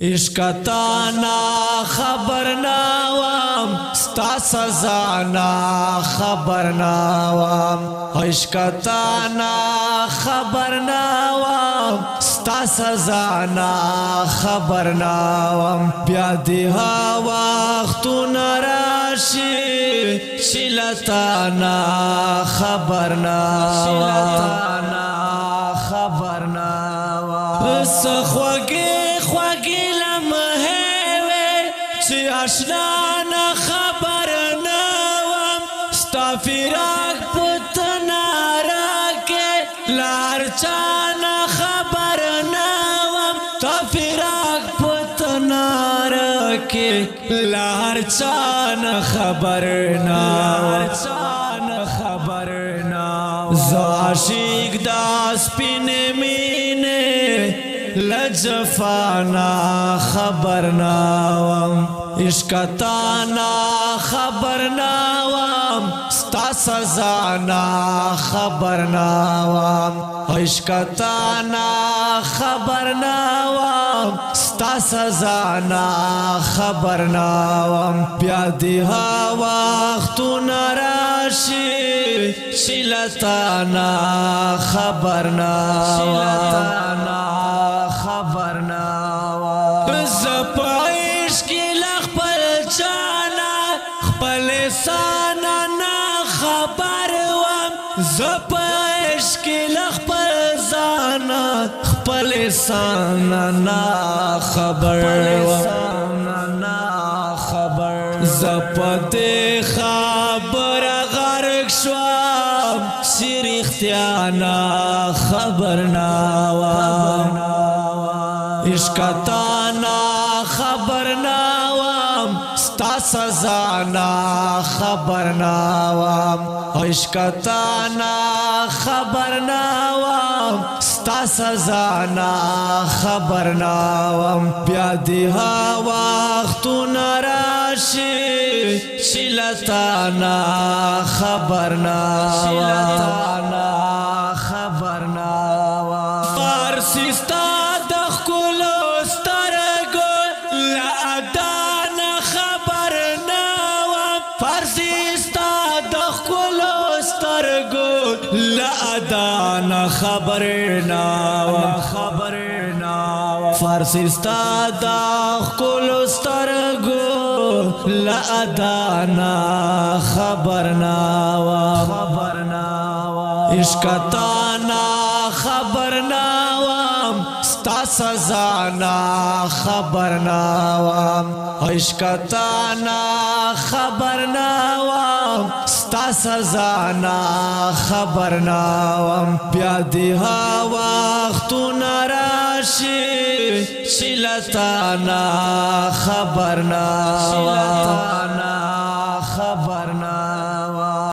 عشقتانا خبر ناوام ستا سزانا خبر ناوام عشقتانا خبر ناوام ستا سزانا خبر ناوام بیا دی ها وختو نراشی شلتانا خبر ناوام خبر ناوام سخوگی چی اشنا نا خبر نوام ستا فراق پتنا راکے لارچانا خبر نوام تا فراق پتنا راکے لارچانا خبر نوام ز عاشق دا سپین مینے لجفانا خبر ناوام عشقتانا خبر ناوام ستا سزانا خبر ناوام عشقتانا خبر ناوام ستا سزانا خبر ناوام بیا دی ها وختو نراشی شلتانا خبر ناوام خبر ناوام زپایش کی لخپل چانا خپل سانا نا خبر وام زپایش کی لخپل زانا خپل سانا نا خبر وام زپت خبر غرق شوام شریختیانا خبر ناوام عشقتانا خبر ناوام ستا سزانا خبر ناوام عشقتانا خبر ناوام ستا سزانا خبر ناوام بیا دی ها وختو نراشی شلتانا خبر ناوام خبر ناوام فارسی ستا لادانا خبر ناوام فارسی ستا دا خکلو سترگو لادانا خبر ناوام عشقتانا خبر ناوام ستا سزانا خبر ناوام عشقتانا خبر ناوام ستا سزانا خبر ناوام بیا دی ها وختو نراشی شلتانا خبر ناوام